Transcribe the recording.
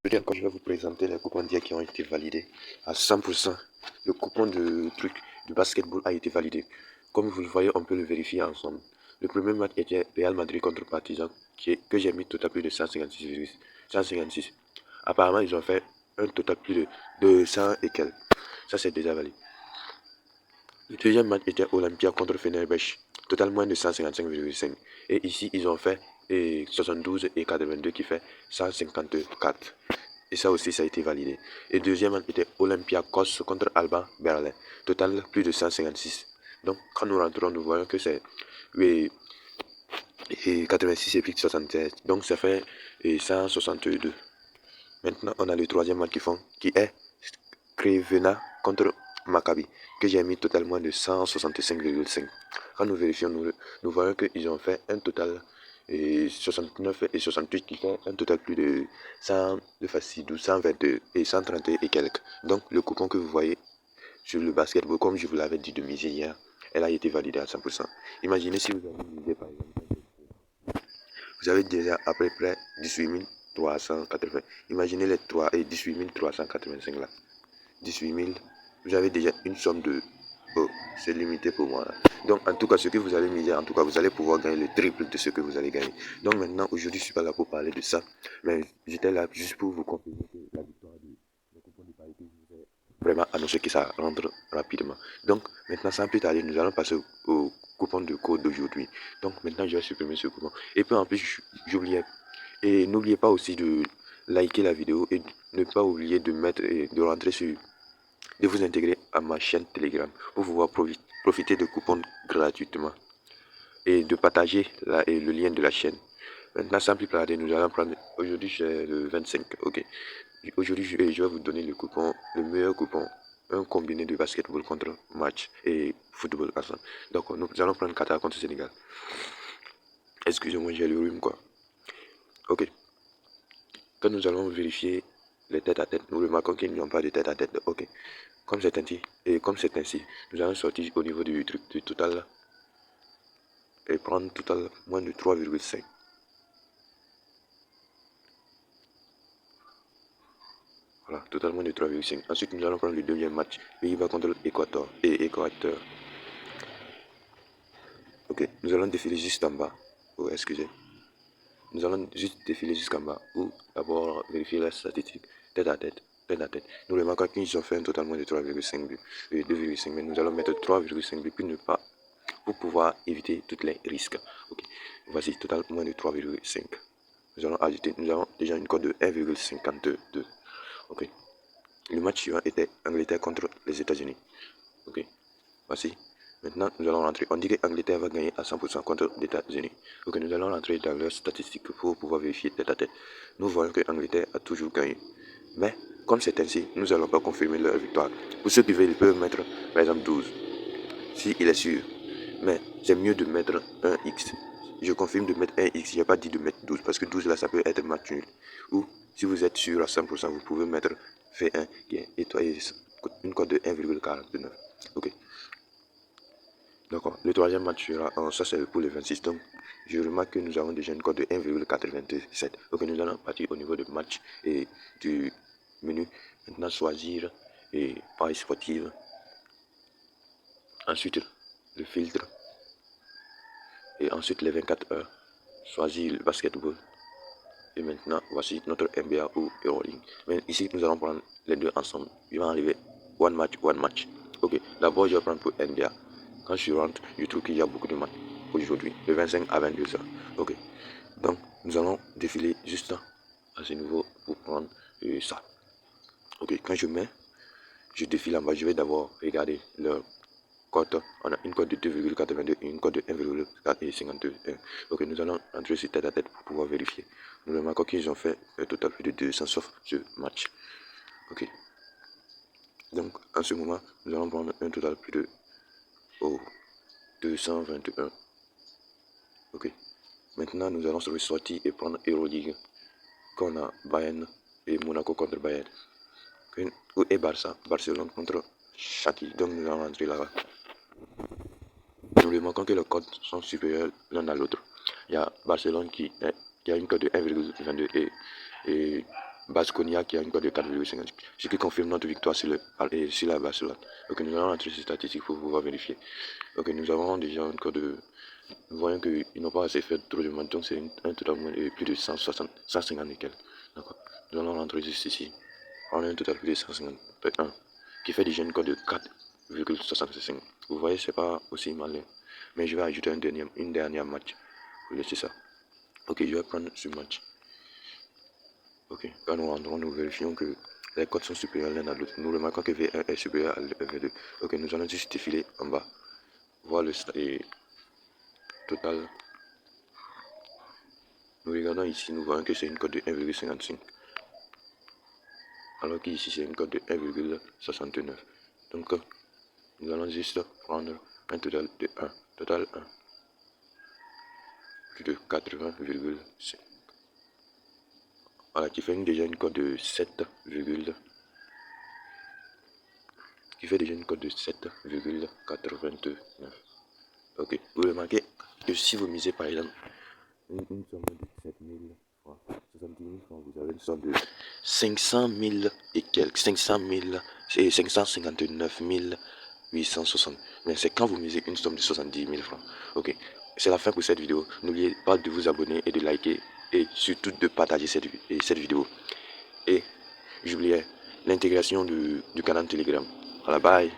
Aujourd'hui encore, je vais vous présenter les coupons d'hier qui ont été validés à 100%. Le coupon de truc du basketball a été validé. Comme vous le voyez, on peut le vérifier ensemble. Le premier match était Real Madrid contre Partizan, que j'ai mis total plus de 156. Apparemment, ils ont fait un total plus de 200 et quelques. Ça, c'est déjà validé. Le deuxième match était Olympia contre Fenerbahçe, total moins de 155,5. Et ici, ils ont fait 72 et 82 qui fait 154. Et ça aussi, ça a été validé. Et deuxième match était Olympiakos contre Alba Berlin. Total plus de 156. Donc, quand nous rentrons, nous voyons que c'est 86 et puis 76. Donc, ça fait 162. Maintenant, on a le troisième match qui est Crevena contre Maccabi, que j'ai mis totalement de 165,5. Quand nous vérifions, nous voyons qu'ils ont fait un total 69 et 68 qui fait un total plus de 100, de facile, 122 et 130 et quelques. Donc le coupon que vous voyez sur le basketball, comme je vous l'avais dit de miser hier, elle a été validée à 100%. Imaginez si vous avez misé par exemple, vous avez déjà à peu près 18 380. Imaginez les 3 et 18 385 là. 18 000, vous avez déjà une somme de... Oh, c'est limité pour moi là. Donc en tout cas, ce que vous allez miser, en tout cas, vous allez pouvoir gagner le triple de ce que vous allez gagner. Donc maintenant, aujourd'hui, je ne suis pas là pour parler de ça, mais j'étais là juste pour vous confirmer que la victoire du coupon de Paris que je vous ai vraiment annoncé que ça rentre rapidement. Donc maintenant, sans plus tarder, nous allons passer au coupon de code d'aujourd'hui. Donc maintenant, je vais supprimer ce coupon. Et puis en plus, j'oubliais. Et n'oubliez pas aussi de liker la vidéo et ne pas oublier de mettre et de rentrer sur de vous intégrer à ma chaîne Telegram pour pouvoir profiter de coupons gratuitement et de partager le lien de la chaîne. Maintenant, sans plus tarder, nous allons prendre. Aujourd'hui, c'est le 25. Ok. Aujourd'hui, je vais vous donner le meilleur coupon. Un combiné de basketball contre match et football ensemble. Donc, nous allons prendre Qatar contre Sénégal. Excusez-moi, j'ai le rhume quoi. Ok. Quand nous allons vérifier les têtes à tête, nous remarquons qu'ils n'y ont pas de tête à tête. Ok. Comme c'est ainsi, nous allons sortir au niveau du truc du total et prendre total moins de 3,5. Voilà, totalement de 3,5. Ensuite, nous allons prendre le deuxième match. Pays-Bas contre l'Équateur et Équateur. Ok, nous allons défiler juste en bas. Oh, excusez. Nous allons juste défiler jusqu'en bas ou d'abord vérifier la statistique tête à tête. Tête à tête. Nous remarquons qu'ils ont fait un totalement de 3,5 buts, 2,5, mais nous allons mettre 3,5 buts pour pouvoir éviter tous les risques. Ok, voici total moins de 3,5. Nous avons déjà une cote de 1,52. Ok, le match suivant était Angleterre contre les États-Unis. Ok, voici. Maintenant, nous allons rentrer. On dit que l'Angleterre va gagner à 100% contre les États-Unis. Ok, nous allons rentrer dans leurs statistiques pour pouvoir vérifier tête à tête. Nous voyons que l'Angleterre a toujours gagné. Mais, comme c'est ainsi, nous n'allons pas confirmer leur victoire. Pour ceux qui veulent, ils peuvent mettre, par exemple, 12. Si il est sûr. Mais c'est mieux de mettre un X. Je confirme de mettre un X. Je n'ai pas dit de mettre 12 parce que 12 là, ça peut être match nul. Ou, si vous êtes sûr à 100%, vous pouvez mettre V1 qui est étoilé, une cote de 1,49. Ok. D'accord. Le troisième match sera, ça c'est pour le 26. Donc, je remarque que nous avons déjà une cote de 1,87. Ok, nous allons partir au niveau du match et du menu. Maintenant, choisir et paille sportive. Ensuite, le filtre. Et ensuite, les 24 heures. Choisir le basketball. Et maintenant, voici notre NBA ou Euroleague. Mais ici, nous allons prendre les deux ensemble. Je vais enlever one match. Ok, d'abord, je vais prendre pour NBA. Quand je rentre, je trouve qu'il y a beaucoup de matchs aujourd'hui, de 25 à 22 heures. Ok, donc nous allons défiler juste à ce niveau pour prendre ça. Ok, quand je défile en bas, je vais d'abord regarder leur cote. On a une cote de 2,82 et une cote de 1,52. Ok, nous allons entrer sur tête à tête pour pouvoir vérifier. Nous remarquons qu'ils ont fait un total plus de 200 sauf ce match. Ok, donc en ce moment, nous allons prendre un total plus de 221. Ok. Maintenant, nous allons se ressortir et prendre Euroligue. Qu'on a Bayern et Monaco contre Bayern. Et Barcelone contre Chaki. Donc nous allons rentrer là-bas. Nous remarquons que les codes sont supérieurs l'un à l'autre. Il y a Barcelone qui a une cote de 1,22 et Baskonia qui a une cote de 4,50. Ce qui confirme notre victoire sur la Barcelone. Ok, nous allons entrer ces statistiques pour pouvoir vérifier. Ok, nous avons déjà une cote de... Nous voyons qu'ils n'ont pas assez fait trop de matchs, donc c'est un total de plus de 160, 150 et quelques. D'accord. Nous allons rentrer juste ici. On a un total plus de 151 qui fait déjà une cote de 4,65. Vous voyez, c'est pas aussi malin. Mais je vais ajouter une dernière match. Vous laissez ça. Ok, je vais prendre ce match. Ok, quand nous rentrons, nous vérifions que les codes sont supérieurs l'un à l'autre. Nous remarquons que V1 est supérieur à V2. Ok, nous allons juste défiler en bas. Voir le total. Nous regardons ici, nous voyons que c'est une cote de 1,55. Alors qu'ici, c'est une cote de 1,69. Donc, nous allons juste prendre un total de 1. Total 1. Plus de 80,5. Voilà, qui fait déjà une cote de 7, qui fait déjà une cote de 7,89. Ok, vous remarquez que si vous misez par exemple une somme de 7 000 francs, 70 000 francs, vous avez une somme de 500 000 et quelques, 500 000, c'est 559 860. Mais c'est quand vous misez une somme de 70 000 francs. Ok, c'est la fin pour cette vidéo. N'oubliez pas de vous abonner et de liker et surtout de partager cette vidéo. Et j'oubliais l'intégration du canal Telegram. Voilà, bye.